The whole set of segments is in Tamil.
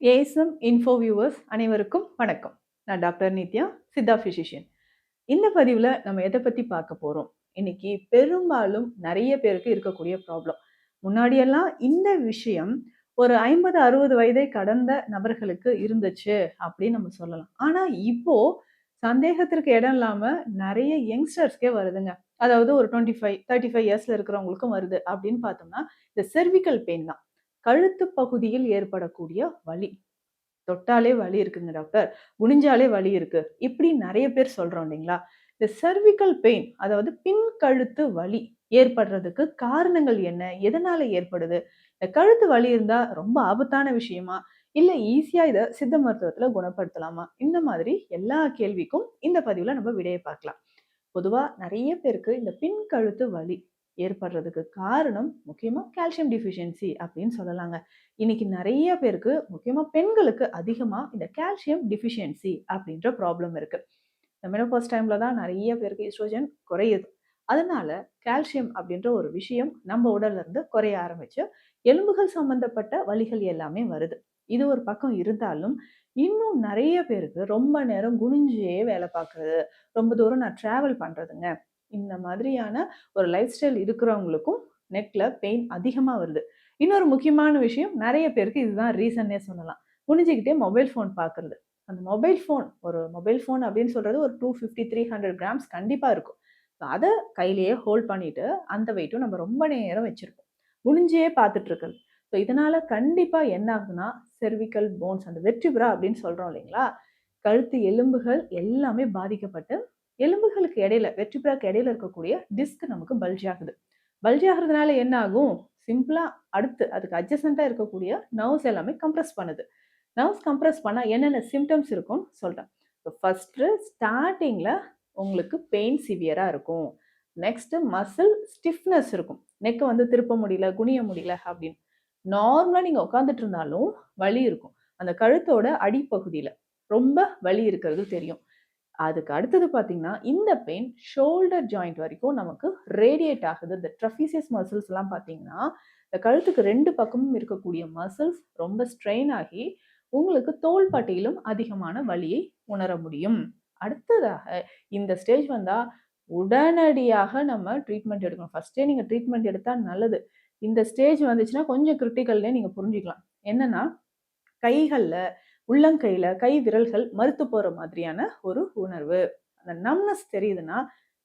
ஏஎஸ்எம் இன்ஃபோ வியூவர்ஸ் அனைவருக்கும் வணக்கம். நான் டாக்டர் நித்யா, சித்தா பிசிஷியன். இந்த பதிவில் நம்ம எதை பற்றி பார்க்க போகிறோம்? இன்னைக்கு பெரும்பாலும் நிறைய பேருக்கு இருக்கக்கூடிய ப்ராப்ளம். முன்னாடியெல்லாம் இந்த விஷயம் ஒரு 50-60 வயதை கடந்த நபர்களுக்கு இருந்துச்சு அப்படின்னு நம்ம சொல்லலாம். ஆனால் இப்போ சந்தேகத்திற்கு இடம் இல்லாமல் நிறைய யங்ஸ்டர்ஸ்க்கே வருதுங்க. அதாவது ஒரு 25-35 இயர்ஸ்ல இருக்கிறவங்களுக்கும் வருது. அப்படின்னு பார்த்தோம்னா இந்த செர்விக்கல் பெயின் தான். கழுத்து பகுதியில் ஏற்படக்கூடிய வலி. தொட்டாலே வலி இருக்குங்க டாக்டர், குனிஞ்சாலே வலி இருக்கு, இப்படி நிறைய பேர் சொல்றோம் இல்லைங்களா? இந்த சர்விக்கல் பெயின், அதாவது பின் கழுத்து வலி ஏற்படுறதுக்கு காரணங்கள் என்ன? எதனால ஏற்படுது? இந்த கழுத்து வலி இருந்தா ரொம்ப ஆபத்தான விஷயமா? இல்ல ஈஸியா இத சித்த மருத்துவத்துல குணப்படுத்தலாமா? இந்த மாதிரி எல்லா கேள்விக்கும் இந்த பதிவுல நம்ம விடையை பார்க்கலாம். பொதுவா நிறைய பேருக்கு இந்த பின் கழுத்து வலி ஏற்படுறதுக்கு காரணம் முக்கியமா கால்சியம் டிஃபிஷியன்சி அப்படின்னு சொல்லலாங்க. இன்னைக்கு நிறைய பேருக்கு, முக்கியமா பெண்களுக்கு அதிகமா இந்த கால்சியம் டிஃபிஷியன்சி அப்படின்ற ப்ராப்ளம் இருக்கு. இந்த மெனோபாஸ் டைம்ல தான் நிறைய பேருக்கு ஈஸ்ட்ரோஜன் குறையுது. அதனால கால்சியம் அப்படின்ற ஒரு விஷயம் நம்ம உடல்ல இருந்து குறைய ஆரம்பிச்சு எலும்புகள் சம்பந்தப்பட்ட வலிகள் எல்லாமே வருது. இது ஒரு பக்கம் இருந்தாலும் இன்னும் நிறைய பேருக்கு ரொம்ப நேரம் குனிஞ்சே வேலை பார்க்கறது, ரொம்ப தூரம் நான் டிராவல் பண்றதுங்க, இந்த மாதிரியான ஒரு லைஃப் ஸ்டைல் இருக்கிறவங்களுக்கும் நெக்ல பெயின் அதிகமா வருது. இன்னொரு முக்கியமான விஷயம், நிறைய பேருக்கு இதுதான் ரீசன்னே சொல்லலாம். குனிஞ்சுக்கிட்டே மொபைல் ஃபோன் பார்க்கறது. அந்த மொபைல் ஃபோன் அப்படின்னு சொல்றது ஒரு 250-300 கிராம்ஸ் கண்டிப்பா இருக்கும். அதை கையிலேயே ஹோல்ட் பண்ணிட்டு அந்த வெயிட்டும் நம்ம ரொம்ப நேரம் வச்சிருப்போம். குனிஞ்சே பார்த்துட்டு இருக்கிறது. ஸோ இதனால கண்டிப்பா என்ன ஆகுதுன்னா, செர்விக்கல் போன்ஸ், அந்த வெர்டிப்ரா அப்படின்னு சொல்றோம் இல்லைங்களா, கழுத்து எலும்புகள் எல்லாமே பாதிக்கப்பட்டு எலும்புகளுக்கு இடையில, வெர்டிப்ராக்கு இடையில இருக்கக்கூடிய டிஸ்க் நமக்கு பல்ஜ் ஆகுது. பல்ஜ் ஆகுறதுனால என்ன ஆகும்? சிம்பிளா அடுத்து அதுக்கு அட்ஜசண்டா இருக்கக்கூடிய நர்வ்ஸ் எல்லாமே கம்ப்ரஸ் பண்ணுது. நர்வ்ஸ் கம்ப்ரஸ் பண்ணா என்னென்ன சிம்டம்ஸ் இருக்கும்னு சொல்றேன். ஃபர்ஸ்ட் ஸ்டார்டிங்ல உங்களுக்கு பெயின் சிவியரா இருக்கும். நெக்ஸ்ட் மசில் ஸ்டிஃப்னஸ் இருக்கும். நெக்கை வந்து திருப்ப முடியல, குனிய முடியல அப்படின்னு. நார்மலா நீங்க உட்கார்ந்துட்டு இருந்தாலும் வலி இருக்கும். அந்த கழுத்தோட அடிப்பகுதியில ரொம்ப வலி இருக்கிறது தெரியும். அதுக்கு அடுத்தது பார்த்தீங்கன்னா, இந்த பெயின் ஷோல்டர் ஜாயிண்ட் வரைக்கும் நமக்கு ரேடியேட் ஆகுது. இந்த ட்ரபீசியஸ் மசில்ஸ் எல்லாம் பார்த்தீங்கன்னா, இந்த கழுத்துக்கு 2 பக்கமும் இருக்கக்கூடிய மசில்ஸ் ரொம்ப ஸ்ட்ரெயின் ஆகி உங்களுக்கு தோள்பட்டையிலும் அதிகமான வலியை உணர முடியும். அடுத்ததாக இந்த ஸ்டேஜ் வந்தா உடனடியாக நம்ம ட்ரீட்மெண்ட் எடுக்கணும். ஃபர்ஸ்டே நீங்க ட்ரீட்மெண்ட் எடுத்தா நல்லது. இந்த ஸ்டேஜ் வந்துச்சுன்னா கொஞ்சம் கிரிட்டிக்கல்னே நீங்க புரிஞ்சுக்கலாம். என்னன்னா, கைகள்ல, உள்ளங்கையில கை விரல்கள் மறுத்து போற மாதிரியான ஒரு உணர்வு. அந்த நம்னஸ் தெரியுதுன்னா,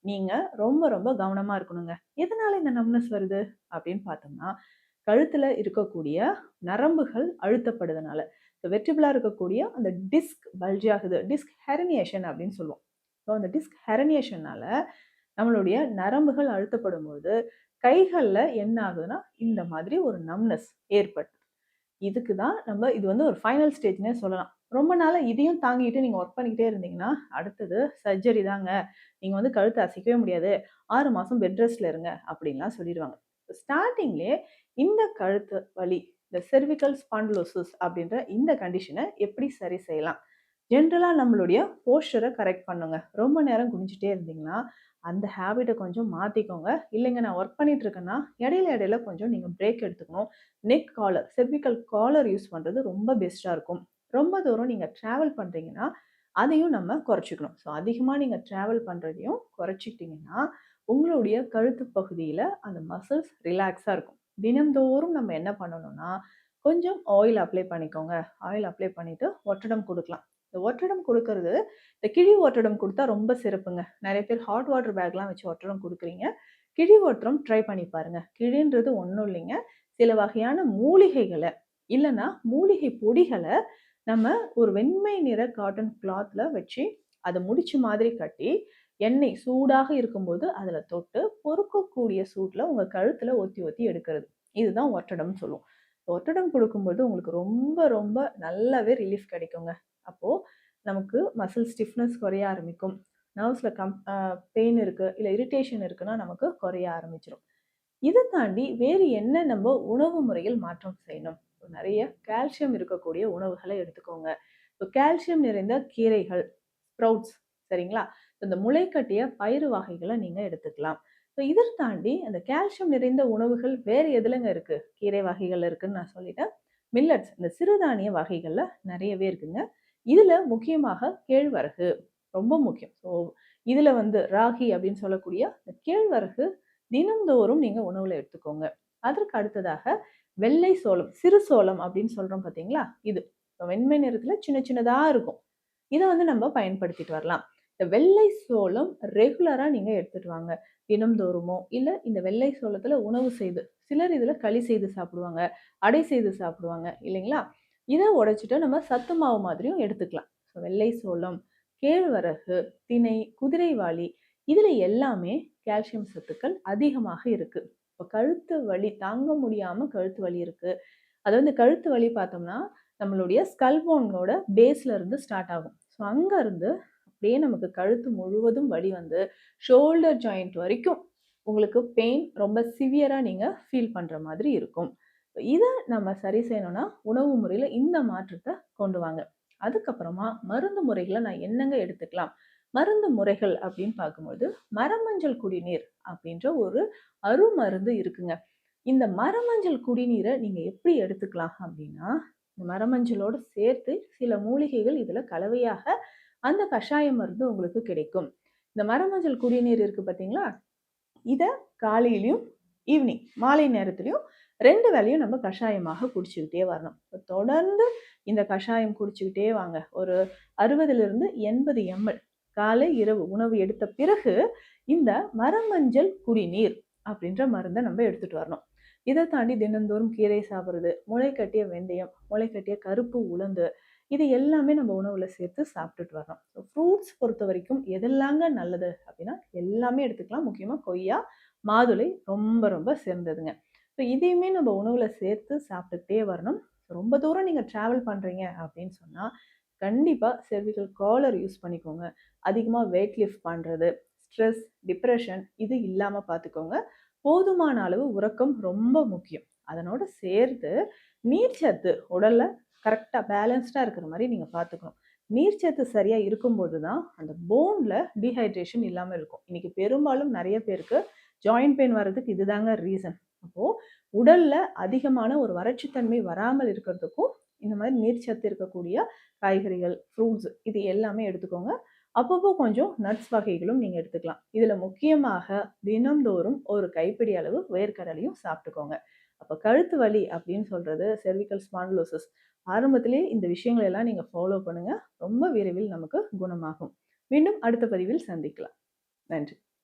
நீங்க ரொம்ப ரொம்ப கவனமா இருக்கணுங்க. எதனால இந்த நம்னஸ் வருது அப்படின்னு பார்த்தோம்னா, கழுத்துல இருக்கக்கூடிய நரம்புகள் அழுத்தப்படுதுனால. வெர்டிபிளா இருக்கக்கூடிய அந்த டிஸ்க் பல்ஜ் ஆகுது. டிஸ்க் ஹெர்னியேஷன் அப்படின்னு சொல்லுவோம். ஸோ அந்த டிஸ்க் ஹெர்னியேஷனால நம்மளுடைய நரம்புகள் அழுத்தப்படும்போது கைகள்ல என்ன ஆகுதுன்னா, இந்த மாதிரி ஒரு நம்னஸ் ஏற்படுது. இதுக்கு தான் இது வந்து ஒரு ஃபைனல் ஸ்டேஜ்னே சொல்லலாம். ரொம்ப நாளா இதையும் தாங்கிட்டு நீங்க ஒர்க் பண்ணிக்கிட்டே இருந்தீங்கன்னா, அடுத்தது சர்ஜரி தாங்க. நீங்க வந்து கழுத்த அசைக்கவே முடியாது. 6 மாசம் பெட் ரெஸ்ட்ல இருங்க அப்படின்லாம் சொல்லிருவாங்க. ஸ்டார்ட்டிங்லயே இந்த கழுத்து வலி, இந்த செர்விக்கல் ஸ்பாண்டிலோசிஸ் அப்படின்ற இந்த கண்டிஷனை எப்படி சரி செய்யலாம்? ஜென்ரலா நம்மளுடைய போஸ்டரை கரெக்ட் பண்ணுங்க. ரொம்ப நேரம் குனிஞ்சிட்டே இருந்தீங்கன்னா, அந்த ஹேபிட்ட கொஞ்சம் மாத்திக்கோங்க. இல்லைங்க நான் ஒர்க் பண்ணிட்டு இருக்கேன்னா, இடையில இடையில கொஞ்சம் நீங்க பிரேக் எடுத்துக்கணும். Neck collar, cervical collar use பண்றது ரொம்ப பெஸ்ட்டா இருக்கும். ரொம்ப தூரம் நீங்க டிராவல் பண்றீங்கன்னா, அதையும் நம்ம குறைச்சுக்கணும். ஸோ அதிகமா நீங்க டிராவல் பண்றதையும் குறைச்சிக்கிட்டீங்கன்னா, உங்களுடைய கழுத்து பகுதியில அந்த மசில்ஸ் ரிலாக்ஸா இருக்கும். தினம்தோறும் நம்ம என்ன பண்ணணும்னா, கொஞ்சம் ஆயில் அப்ளை பண்ணிக்கோங்க. ஆயில் அப்ளை பண்ணிட்டு ஒத்தடம் குடுக்கலாம். இந்த ஒத்தடம் குடுக்கறது, இந்த கிழி ஒத்தடம் குடுத்தா ரொம்ப சிறப்புங்க. நெறைய பேர் ஹாட் வாட்டர் பேக்லாம் வச்சு ஒத்தடம் குடுக்குறீங்க. கிழி ஒத்தடம் ட்ரை பண்ணி பாருங்க. கிழின்றது ஒண்ணும் இல்லைங்க. சில வகையான மூலிகைகள, இல்லன்னா மூலிகை பொடிகள நம்ம ஒரு வெண்மை நிற காட்டன் கிளாத்ல வச்சு, அத முடிச்சு மாதிரி கட்டி, எண்ணெய் சூடாக இருக்கும்போது அதுல தொட்டு, பொறுக்கக்கூடிய சூட்ல உங்க கழுத்துல ஒத்தி ஒத்தி எடுக்கிறது. இதுதான் ஒத்தடம்னு சொல்லுவோம். ஒத்தடம் குடுக்கும்போது உங்களுக்கு ரொம்ப ரொம்ப நல்லாவே ரிலீஃப் கிடைக்குங்க. அப்போ நமக்கு மசில் ஸ்டிஃப்னஸ் குறைய ஆரம்பிக்கும். நர்வ்ஸ்ல பெயின் இருக்கு, இல்ல இரிட்டேஷன் இருக்குன்னா நமக்கு குறைய ஆரம்பிச்சுரும். இதை தாண்டி வேறு என்ன நம்ம உணவு முறையில் மாற்றம் செய்யணும்? நிறைய கால்சியம் இருக்கக்கூடிய உணவுகளை எடுத்துக்கோங்க. இப்போ கால்சியம் நிறைந்த கீரைகள், ஸ்ப்ரவுட்ஸ், சரிங்களா? இந்த முளைக்கட்டிய பயிறு வகைகளை நீங்க எடுத்துக்கலாம். ஸோ இதை தாண்டி அந்த கால்சியம் நிறைந்த உணவுகள் வேறு எதுலங்க இருக்கு? கீரை வகைகள் இருக்குன்னு நான் சொல்லிட்டேன். மில்லட்ஸ் இந்த சிறுதானிய வகைகள்ல நிறையவே இருக்குங்க. இதுல முக்கியமாக கேழ்வரகு ரொம்ப முக்கியம். ஸோ இதுல வந்து ராகி அப்படின்னு சொல்லக்கூடிய இந்த கேழ்வரகு தினம்தோறும் நீங்க உணவுல எடுத்துக்கோங்க. அதற்கு அடுத்ததாக வெள்ளை சோளம், சிறு சோளம் அப்படின்னு சொல்றோம் பார்த்தீங்களா? இது வெண்மை நிறத்துல சின்ன சின்னதா இருக்கும். இத வந்து நம்ம பயன்படுத்திட்டு வரலாம். இந்த வெள்ளை சோளம் ரெகுலரா நீங்க எடுத்துட்டு வாங்க. தினம்தோறுமோ, இல்ல இந்த வெள்ளை சோளத்துல உணவு செய்து, சிலர் இதுல களி செய்து சாப்பிடுவாங்க, அடை செய்து சாப்பிடுவாங்க இல்லைங்களா? இத உடைச்சுட்டு நம்ம சத்து மாவு மாதிரியும் எடுத்துக்கலாம். வெள்ளை சோளம், கேழ்வரகு, திணை, குதிரைவாலி இதுல எல்லாமே கால்சியம் சத்துக்கள் அதிகமாக இருக்கு. இப்ப கழுத்து வலி தாங்க முடியாம கழுத்து வலி இருக்கு. அதாவது இந்த கழுத்து வலி பார்த்தோம்னா, நம்மளுடைய ஸ்கல் போனோட பேஸ்ல இருந்து ஸ்டார்ட் ஆகும். ஸோ அங்க இருந்து அப்படியே நமக்கு கழுத்து முழுவதும் வலி வந்து ஷோல்டர் ஜாயிண்ட் வரைக்கும் உங்களுக்கு பெயின் ரொம்ப சிவியரா நீங்க ஃபீல் பண்ற மாதிரி இருக்கும். இத நம்ம சரி செய்யணும்னா உணவு முறையில இந்த மாற்றத்தை கொண்டு வாங்க. அதுக்கப்புறமா மருந்து முறைகளை நான் என்னங்க எடுத்துக்கலாம்? மருந்து முறைகள் அப்படின்னு பார்க்கும்போது மரமஞ்சள் குடிநீர் அப்படின்ற ஒரு அருமருந்து இருக்குங்க. இந்த மரமஞ்சள் குடிநீரை நீங்க எப்படி எடுத்துக்கலாம் அப்படின்னா, இந்த மரமஞ்சளோட சேர்த்து சில மூலிகைகள் இதுல கலவையாக அந்த கஷாய மருந்து உங்களுக்கு கிடைக்கும். இந்த மரமஞ்சள் குடிநீர் இருக்கு பார்த்தீங்களா? இத காலையிலயும், ஈவினிங் மாலை நேரத்திலயும் 2 வேளையும் நம்ம கஷாயமாக குடிச்சுக்கிட்டே வரணும். தொடர்ந்து இந்த கஷாயம் குடிச்சுக்கிட்டே வாங்க. ஒரு 60லிருந்து 80 ml காலை, இரவு உணவு எடுத்த பிறகு இந்த மரமஞ்சள் குடிநீர் அப்படின்ற மருந்தை நம்ம எடுத்துட்டு வரணும். இதை தாண்டி தினந்தோறும் கீரை சாப்பிட்றது, முளைக்கட்டிய வெந்தயம், முளைக்கட்டிய கருப்பு உளுந்து இது எல்லாமே நம்ம உணவுல சேர்த்து சாப்பிட்டுட்டு வரணும். ஃப்ரூட்ஸ் பொறுத்த வரைக்கும் எதெல்லாங்க நல்லது அப்படின்னா எல்லாமே எடுத்துக்கலாம். முக்கியமா கொய்யா, மாதுளை ரொம்ப ரொம்ப சிறந்ததுங்க. ஸோ இதையுமே நம்ம உணவுல சேர்த்து சாப்பிட்டுக்கிட்டே வரணும். ரொம்ப தூரம் நீங்க டிராவல் பண்றீங்க அப்படின்னு சொன்னா கண்டிப்பா செர்விக்கல் காலர் யூஸ் பண்ணிக்கோங்க. அதிகமா வெயிட் லிஃப்ட் பண்றது, ஸ்ட்ரெஸ், டிப்ரெஷன் இது இல்லாம பார்த்துக்கோங்க. போதுமான அளவு உறக்கம் ரொம்ப முக்கியம். அதனோட சேர்த்து நீர்ச்சத்து உடல்ல கரெக்டா பேலன்ஸ்டா இருக்கிற மாதிரி நீங்க பார்த்துக்கணும். நீர்ச்சத்து சரியா இருக்கும்போது தான் அந்த போன்ல டீஹைட்ரேஷன் இல்லாம இருக்கும். இன்னைக்கு பெரும்பாலும் நிறைய பேருக்கு ஜாயிண்ட் பெயின் வர்றதுக்கு இதுதாங்க ரீசன். அப்போ உடல்ல அதிகமான ஒரு வறட்சித்தன்மை வராமல் இருக்கிறதுக்கும் இந்த மாதிரி நீர்ச்சத்து இருக்கக்கூடிய காய்கறிகள், ஃப்ரூட்ஸ் இது எல்லாமே எடுத்துக்கோங்க. அப்பப்போ கொஞ்சம் நட்ஸ் வகைகளும் நீங்க எடுத்துக்கலாம். இதுல முக்கியமாக தினம்தோறும் ஒரு கைப்பிடி அளவு வேர்க்கடலையும் சாப்பிட்டுக்கோங்க. அப்ப கழுத்து வலி அப்படின்னு சொல்றது செர்விக்கல் ஸ்பாண்டிலோசிஸ். ஆரம்பத்திலேயே இந்த விஷயங்களை எல்லாம் நீங்க ஃபாலோ பண்ணுங்க. ரொம்ப விரைவில் நமக்கு குணமாகும். மீண்டும் அடுத்த பதிவில் சந்திக்கலாம். நன்றி.